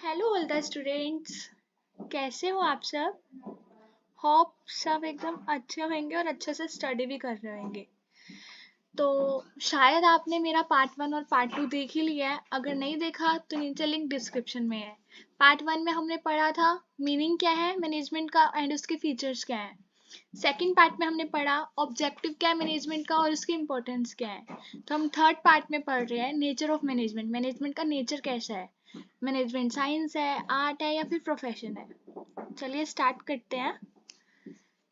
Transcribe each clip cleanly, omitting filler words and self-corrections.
Hello all the students. कैसे हो आप सब? होप सब एकदम अच्छे होंगे और अच्छे से स्टडी भी कर रहे होंगे। तो शायद आपने मेरा पार्ट 1 और पार्ट 2 देख ही लिया है। अगर नहीं देखा तो नीचे लिंक डिस्क्रिप्शन में है। पार्ट 1 में हमने पढ़ा था मीनिंग क्या है मैनेजमेंट का एंड उसके फीचर्स क्या है। सेकंड पार्ट में हमने पढ़ा ऑब्जेक्टिव क्या है मैनेजमेंट का और उसकी इंपॉर्टेंस क्या है। तो हम थर्ड पार्ट में पढ़ रहे हैं नेचर ऑफ मैनेजमेंट। मैनेजमेंट का नेचर कैसा है, मैनेजमेंट साइंस है, आर्ट है या फिर प्रोफेशन है। चलिए स्टार्ट करते हैं।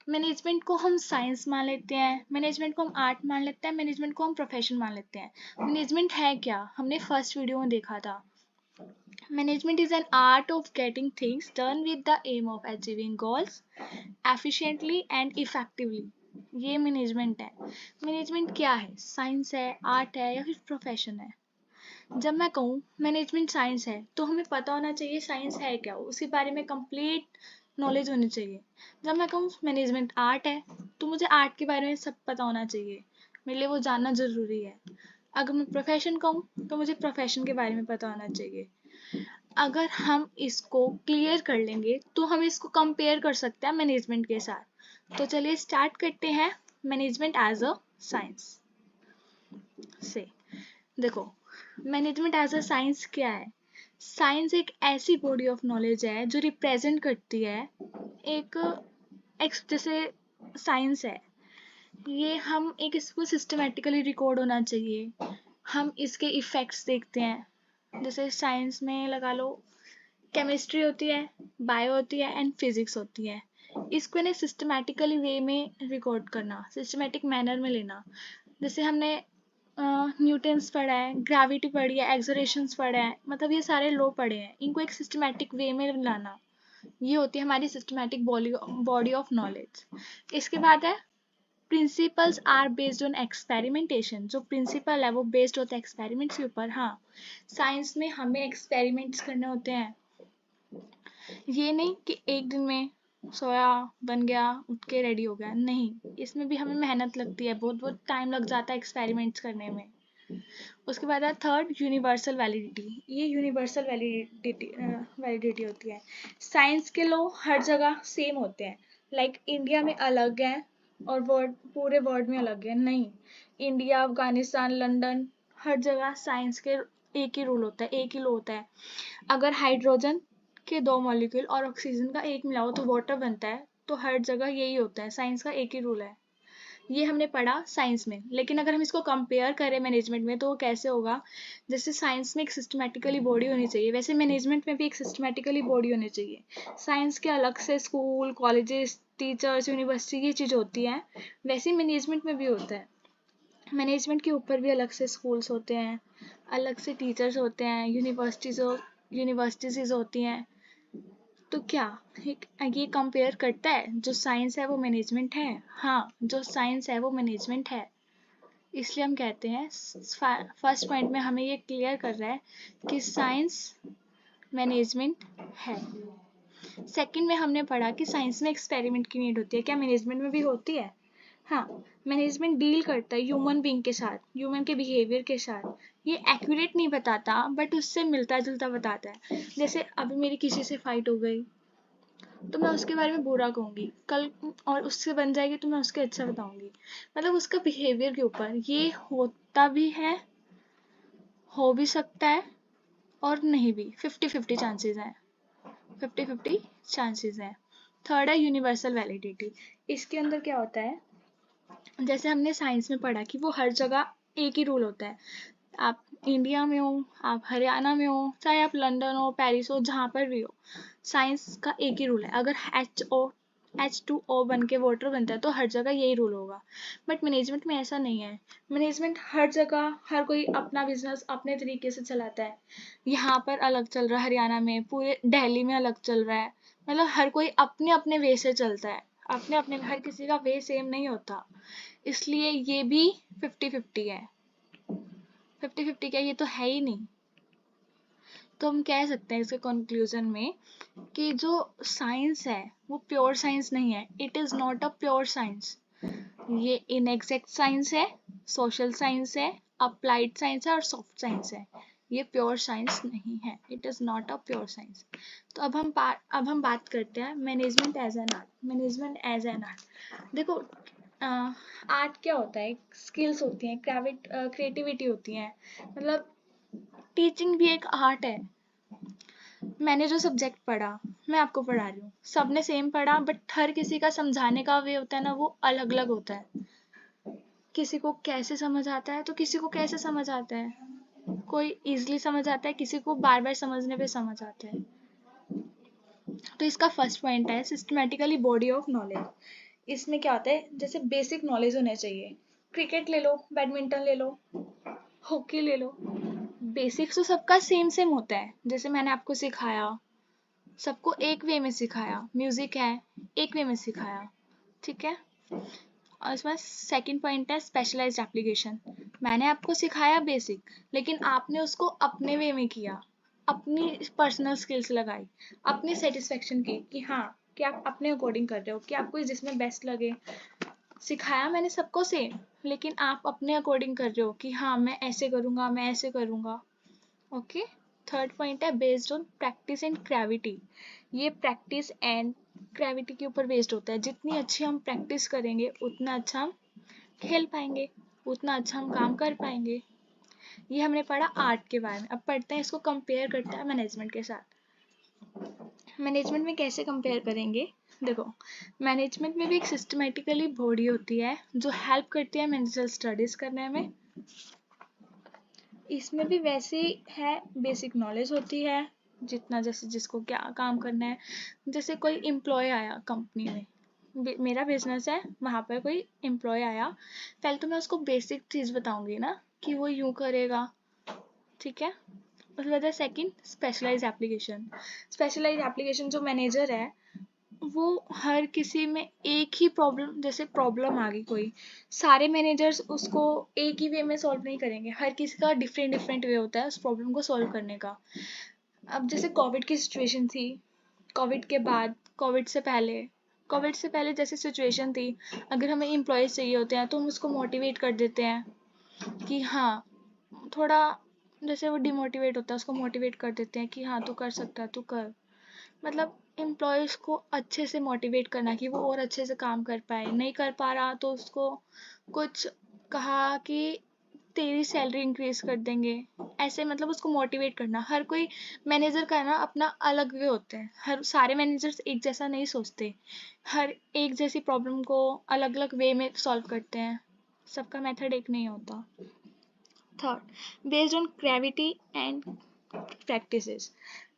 मैनेजमेंट को हम साइंस मान लेते हैं, मैनेजमेंट को हम आर्ट मान लेते हैं, मैनेजमेंट को हम प्रोफेशन मान लेते हैं। मैनेजमेंट है क्या, हमने फर्स्ट वीडियो में देखा था। Management is an art of getting things done with the aim of achieving goals efficiently and effectively. ये मैनेजमेंट है। मैनेजमेंट क्या है, साइंस है, आर्ट है या फिर प्रोफेशन है। जब मैं कहूँ मैनेजमेंट साइंस है तो हमें पता होना चाहिए साइंस है क्या, उसी बारे में कंप्लीट नॉलेज होनी चाहिए। जब मैं कहूँ मैनेजमेंट आर्ट है तो मुझे आर्ट के बारे में सब पता होना चाहिए, मेरे लिए वो जानना ज़रूरी है। अगर मैं प्रोफेशन कहूँ तो मुझे प्रोफेशन के बारे में पता होना चाहिए। अगर हम इसको क्लियर कर लेंगे तो हम इसको कंपेयर कर सकते हैं मैनेजमेंट के साथ। तो चलिए स्टार्ट करते हैं मैनेजमेंट एज अ साइंस से। देखो मैनेजमेंट एज अ साइंस क्या है। साइंस एक ऐसी बॉडी ऑफ नॉलेज है जो रिप्रेजेंट करती है एक जैसे साइंस है ये, हम एक इसको सिस्टमेटिकली रिकॉर्ड होना चाहिए। हम इसके इफेक्ट्स देखते हैं, जैसे साइंस में लगा लो केमिस्ट्री होती है, बायो होती है एंड फिजिक्स होती है। इसको इन्हें सिस्टमेटिकली वे में रिकॉर्ड करना, सिस्टमेटिक मैनर में लेना। जैसे हमने न्यूटन्स पढ़ा है, ग्रेविटी पढ़ी है, एक्सलरेशंस पढ़ा है, मतलब ये सारे लॉ पढ़े हैं, इनको एक सिस्टमेटिक वे में लाना, ये होती है हमारी सिस्टमेटिक बॉडी ऑफ नॉलेज। इसके बाद है principles are based on experimentation. जो प्रिंसिपल है वो बेस्ड होता है एक्सपेरिमेंट्स के ऊपर। हाँ, साइंस में हमें एक्सपेरिमेंट्स करने होते हैं, ये नहीं कि एक दिन में सोया बन गया उठ के रेडी हो गया, नहीं, इसमें भी हमें मेहनत लगती है, बहुत बहुत टाइम लग जाता है एक्सपेरिमेंट्स करने में। उसके बाद है थर्ड यूनिवर्सल वैलिडिटी। ये यूनिवर्सल वैलिडिटी होती है। साइंस के लॉ हर जगह सेम होते हैं, लाइक इंडिया में अलग है और वर्ल्ड पूरे वर्ल्ड में अलग है, नहीं। इंडिया, अफगानिस्तान, लंदन, हर जगह साइंस के एक ही रूल होता है, एक ही लॉ होता है। अगर हाइड्रोजन के 2 मॉलिक्यूल और ऑक्सीजन का एक मिलाओ तो वाटर बनता है, तो हर जगह यही होता है, साइंस का एक ही रूल है। ये हमने पढ़ा साइंस में। लेकिन अगर हम इसको कंपेयर करें मैनेजमेंट में तो वो कैसे होगा, जैसे साइंस में एक सिस्टमेटिकली बॉडी होनी चाहिए वैसे मैनेजमेंट में भी एक सिस्टमेटिकली बॉडी होनी चाहिए। साइंस के अलग से स्कूल, कॉलेजेस, टीचर्स, यूनिवर्सिटी ये चीज़ होती है, वैसे मैनेजमेंट में भी होता है। मैनेजमेंट के ऊपर भी अलग से स्कूल्स होते हैं, अलग से टीचर्स होते हैं, यूनिवर्सिटीज़ होती हैं। तो क्या ये कंपेयर करता है जो साइंस है वो मैनेजमेंट है? हाँ, जो साइंस है वो मैनेजमेंट है। इसलिए हम कहते हैं फर्स्ट पॉइंट में हमें ये क्लियर कर रहा है कि साइंस मैनेजमेंट है। सेकंड में हमने पढ़ा कि साइंस में एक्सपेरिमेंट की नीड होती है, क्या मैनेजमेंट में भी होती है? हाँ, मैनेजमेंट डील करता है ह्यूमन बीइंग के साथ, ह्यूमन के बिहेवियर के साथ। ये एक्यूरेट नहीं बताता बट उससे मिलता जुलता बताता है। जैसे अभी मेरी किसी से फाइट हो गई तो मैं उसके बारे में बुरा कहूँगी, कल और उससे बन जाएगी तो मैं उसके अच्छा बताऊँगी, मतलब उसका बिहेवियर के ऊपर। ये होता भी है, हो भी सकता है और नहीं भी, 50-50 चांसेस हैं, 50-50 चांसेस हैं। थर्ड है यूनिवर्सल वैलिडिटी। इसके अंदर क्या होता है, जैसे हमने साइंस में पढ़ा कि वो हर जगह एक ही रूल होता है। आप इंडिया में हो, आप हरियाणा में हो, चाहे आप लंदन हो, पेरिस हो, जहाँ पर भी हो, साइंस का एक ही रूल है। अगर H2O बन के वाटर बनता है तो हर जगह यही रूल होगा। बट मैनेजमेंट में ऐसा नहीं है। मैनेजमेंट हर जगह हर कोई अपना बिजनेस अपने तरीके से चलाता है। यहाँ पर अलग चल रहा है, हरियाणा में, पूरे दिल्ली में अलग चल रहा है, मतलब हर कोई अपने अपने वे से चलता है, अपने अपने, हर किसी का वे सेम नहीं होता। इसलिए ये भी 50-50 है। 50-50 क्या, ये तो है ही नहीं। तो हम कह सकते हैं इसके कंक्लूजन में कि जो साइंस है वो प्योर साइंस नहीं है, it is not a pure science. ये इनएग्जैक्ट साइंस है, सोशल साइंस है, अप्लाइड साइंस है और सॉफ्ट साइंस है। ये प्योर साइंस नहीं है, it is not a pure science. तो अब हम बात करते हैं management as an art. Management as an art, देखो आर्ट क्या होता है, स्किल्स होती हैं, क्रिएटिविटी होती है, मतलब टीचिंग भी एक आर्ट है। मैंने जो सब्जेक्ट पढ़ा, मैं आपको पढ़ा रही हूँ, सबने सेम पढ़ा, बट हर किसी का समझाने का वे होता है ना, वो अलग अलग होता है। किसी को कैसे समझ आता है तो किसी को कैसे समझ आता है, कोई इजीली समझ आता है, किसी को बार बार समझने पे समझ आता है। तो इसका फर्स्ट पॉइंट है सिस्टमेटिकली बॉडी ऑफ नॉलेज। इसमें क्या होता है, जैसे बेसिक नॉलेज होना चाहिए। क्रिकेट ले लो, बैडमिंटन ले लो, हॉकी ले लो, बेसिक्स तो सबका सेम सेम होता है। जैसे मैंने आपको सिखाया, सबको एक वे में सिखाया, म्यूजिक है एक वे में सिखाया, ठीक है। और इसमें सेकंड पॉइंट है स्पेशलाइज्ड एप्लीकेशन। मैंने आपको सिखाया बेसिक, लेकिन आपने उसको अपने वे में किया, अपनी पर्सनल स्किल्स लगाई, अपनी सेटिस्फेक्शन की कि हाँ, कि आप अपने अकॉर्डिंग कर रहे हो, कि आपको जिसमें बेस्ट लगे। सिखाया मैंने सबको सेम, लेकिन आप अपने अकॉर्डिंग कर रहे हो कि हाँ मैं ऐसे करूँगा, मैं ऐसे करूँगा। ओके। थर्ड पॉइंट है based on practice and gravity. ये प्रैक्टिस एंड ग्रेविटी के ऊपर बेस्ड होता है। जितनी अच्छी हम प्रैक्टिस करेंगे उतना अच्छा हम खेल पाएंगे, उतना अच्छा हम काम कर पाएंगे। ये हमने पढ़ा आर्ट के बारे में। अब पढ़ते हैं, इसको कंपेयर करते हैं मैनेजमेंट के साथ। मैनेजमेंट में कैसे कंपेयर करेंगे, देखो मैनेजमेंट में भी एक सिस्टमेटिकली बॉडी होती है जो हेल्प करती है मैनेजरल स्टडीज करने में। इसमें भी वैसे ही है, बेसिक नॉलेज होती है, जितना जैसे जिसको क्या काम करना है। जैसे कोई एम्प्लॉय आया कंपनी में, मेरा बिजनेस है, वहाँ पर कोई एम्प्लॉय आया, पहले तो मैं उसको बेसिक चीज़ बताऊंगी ना कि वो यूँ करेगा, ठीक है। उसके बाद है second specialise application. Specialise application जो मैनेजर है, वो हर किसी में एक ही प्रॉब्लम, जैसे प्रॉब्लम आ गई कोई, सारे मैनेजर्स उसको एक ही वे में सॉल्व नहीं करेंगे, हर किसी का डिफरेंट डिफरेंट वे होता है उस प्रॉब्लम को सॉल्व करने का। अब जैसे कोविड की सिचुएशन थी, कोविड के बाद, कोविड से पहले जैसी सिचुएशन थी, अगर हमें एम्प्लॉयज़ चाहिए होते हैं तो हम उसको मोटिवेट कर देते हैं कि हाँ, थोड़ा जैसे वो डिमोटिवेट होता है उसको मोटिवेट कर देते हैं कि हाँ तू कर सकता है, तू कर। मतलब एम्प्लॉयज़ को अच्छे से मोटिवेट करना कि वो और अच्छे से काम कर पाए। नहीं कर पा रहा तो उसको कुछ कहा कि तेरी सैलरी इंक्रीज कर देंगे, ऐसे मतलब उसको मोटिवेट करना। हर कोई मैनेजर का ना अपना अलग वे होते हैं, हर सारे मैनेजर्स एक जैसा नहीं सोचते, हर एक जैसी प्रॉब्लम को अलग अलग वे में सॉल्व करते हैं, सबका मेथड एक नहीं होता। Third, based on gravity and practices.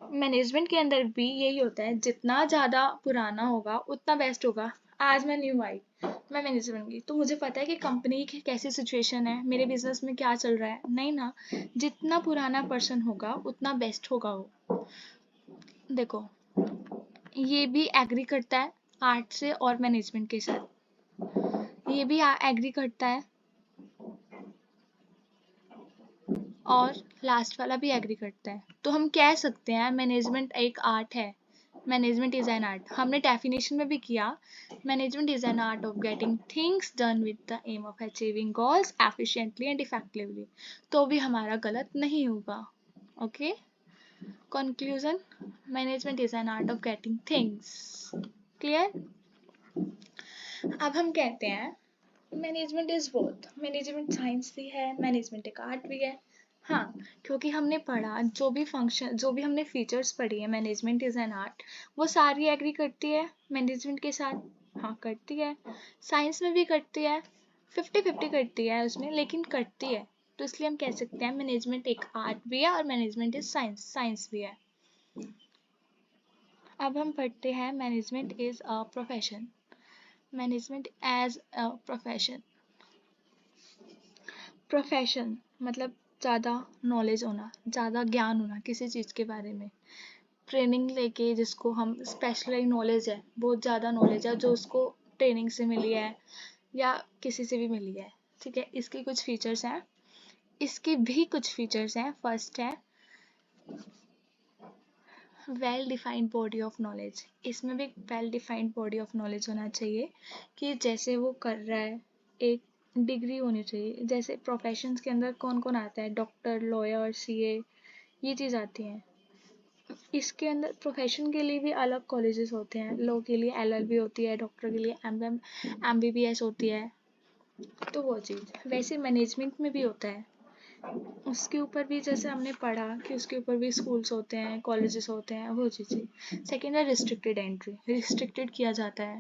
Management के अंदर भी यही होता है, जितना ज़्यादा पुराना होगा उतना बेस्ट होगा। आज मैं न्यू आई, मैं मैनेजर बन गई, तो मुझे पता है कि कंपनी की कैसी सिचुएशन है, मेरे बिजनेस में क्या चल रहा है, नहीं ना। जितना पुराना पर्सन होगा उतना बेस्ट होगा वो। देखो, ये भी एग्री करता है आर्ट से और मैनेजमेंट के साथ, ये भी एग्री करता है, और लास्ट वाला भी एग्री करता है। तो हम कह सकते हैं मैनेजमेंट एक आर्ट है, मैनेजमेंट इज एन आर्ट। हमने डेफिनेशन में भी किया, management is an art of getting things done with the aim of achieving goals efficiently and effectively. तो भी हमारा गलत नहीं होगा। Okay, conclusion, management is an art of getting things. Clear. अब हम कहते हैं management is both, management science भी है, मैनेजमेंट एक आर्ट भी है। हाँ, क्योंकि हमने पढ़ा, जो भी फंक्शन, जो भी हमने फीचर्स पढ़ी है मैनेजमेंट इज एन आर्ट, वो सारी एग्री करती है मैनेजमेंट के साथ। हाँ करती है, साइंस में भी करती है, 50-50 करती है उसमें, लेकिन करती है। तो इसलिए हम कह सकते हैं मैनेजमेंट एक आर्ट भी है और मैनेजमेंट इज साइंस, साइंस भी है। अब हम पढ़ते हैं management is a profession. Management as a profession, profession मतलब ज़्यादा नॉलेज होना, ज़्यादा ज्ञान होना किसी चीज़ के बारे में, ट्रेनिंग लेके, जिसको हम स्पेशलाइज नॉलेज है, बहुत ज़्यादा नॉलेज है जो उसको ट्रेनिंग से मिली है या किसी से भी मिली है, ठीक है। इसके कुछ फीचर्स हैं, इसके भी कुछ फीचर्स हैं। फर्स्ट है well defined body of knowledge. इसमें भी well defined body of knowledge होना चाहिए कि जैसे वो कर रहा है, एक डिग्री होनी चाहिए। जैसे प्रोफेशंस के अंदर कौन कौन आता है, डॉक्टर, लॉयर, सीए, ये चीज़ आती है। इसके अंदर प्रोफेशन के लिए भी अलग कॉलेजेस होते हैं। लॉ के लिए LLB होती है, डॉक्टर के लिए MBBS होती है, तो वो चीज़। वैसे मैनेजमेंट में भी होता है, उसके ऊपर भी जैसे हमने पढ़ा कि उसके ऊपर भी स्कूल्स होते हैं, कॉलेजेस होते हैं, वो चीज़ें। सेकेंड है रिस्ट्रिक्टेड एंट्री, रिस्ट्रिक्टेड किया जाता है।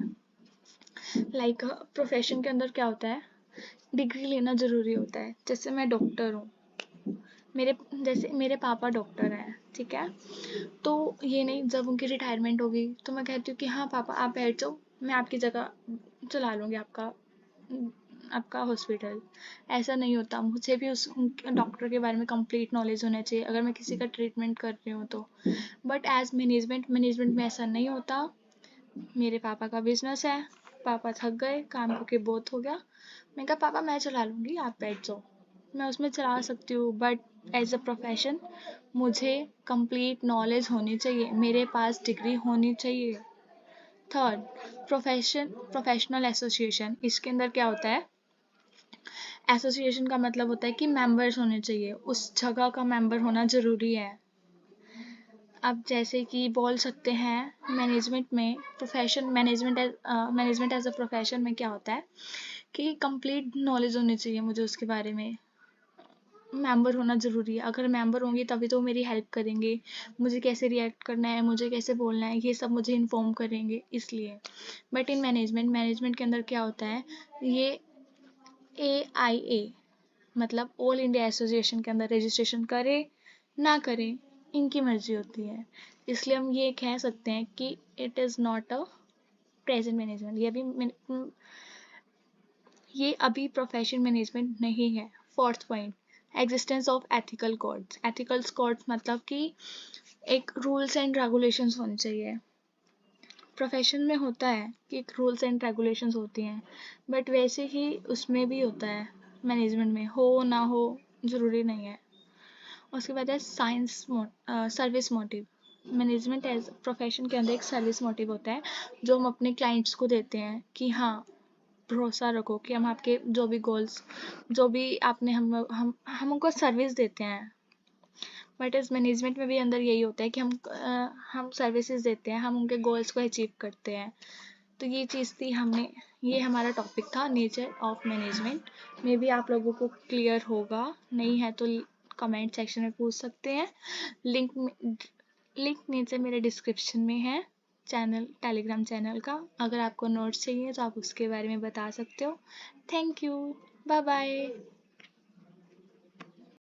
लाइक प्रोफेशन के अंदर क्या होता है, डिग्री लेना ज़रूरी होता है। जैसे मैं डॉक्टर हूँ, जैसे मेरे पापा डॉक्टर हैं, ठीक है, तो ये नहीं जब उनकी रिटायरमेंट होगी तो मैं कहती हूँ कि हाँ पापा आप बैठ जाओ, मैं आपकी जगह चला लूँगी आपका हॉस्पिटल। ऐसा नहीं होता, मुझे भी उस डॉक्टर के बारे में कंप्लीट नॉलेज होना चाहिए अगर मैं किसी का ट्रीटमेंट कर रही हूँ तो। बट एज मैनेजमेंट में ऐसा नहीं होता। मेरे पापा का बिजनेस है, पापा थक गए, काम करके बहुत हो गया, मैं कहा पापा मैं चला लूँगी, आप बैठ जाओ। मैं उसमें चला सकती हूँ, बट एज अ प्रोफेशन मुझे कंप्लीट नॉलेज होनी चाहिए, मेरे पास डिग्री होनी चाहिए। Third, professional association. इसके अंदर क्या होता है, एसोसिएशन का मतलब होता है कि मेंबर्स होने चाहिए, उस जगह का मेंबर होना ज़रूरी है। अब जैसे कि बोल सकते हैं मैनेजमेंट एज अ प्रोफेशन में क्या होता है कि कंप्लीट नॉलेज होनी चाहिए मुझे उसके बारे में, मेंबर होना ज़रूरी है। अगर मेंबर होंगे तभी तो मेरी हेल्प करेंगे, मुझे कैसे रिएक्ट करना है, मुझे कैसे बोलना है, ये सब मुझे इन्फॉर्म करेंगे इसलिए। बट इन मैनेजमेंट के अंदर क्या होता है, ये AIA मतलब ऑल इंडिया एसोसिएशन के अंदर रजिस्ट्रेशन करे ना करे, इनकी मर्जी होती है। इसलिए हम ये कह सकते हैं कि it is not a present management, ये अभी प्रोफेशन मैनेजमेंट नहीं है। Fourth point, existence of ethical codes. Ethical codes मतलब कि एक रूल्स एंड रेगुलेशंस होने चाहिए। प्रोफेशन में होता है कि एक रूल्स एंड रेगुलेशंस होती हैं, बट वैसे ही उसमें भी होता है, मैनेजमेंट में हो ना हो ज़रूरी नहीं है। उसके बाद है service motive. Management as profession के अंदर एक सर्विस मोटिव होता है जो हम अपने क्लाइंट्स को देते हैं कि हाँ भरोसा रखो कि हम आपके जो भी गोल्स, जो भी आपने हम उनको सर्विस देते हैं। बट इस मैनेजमेंट में भी अंदर यही होता है कि हम सर्विसेज देते हैं, हम उनके गोल्स को अचीव करते हैं। तो ये चीज़ थी, ये हमारा टॉपिक था nature of management. May be आप लोगों को क्लियर होगा, नहीं है तो कमेंट सेक्शन में पूछ सकते हैं। लिंक नीचे मेरे डिस्क्रिप्शन में है, टेलीग्राम चैनल का। अगर आपको नोट्स चाहिए तो आप उसके बारे में बता सकते हो। Thank you, bye bye.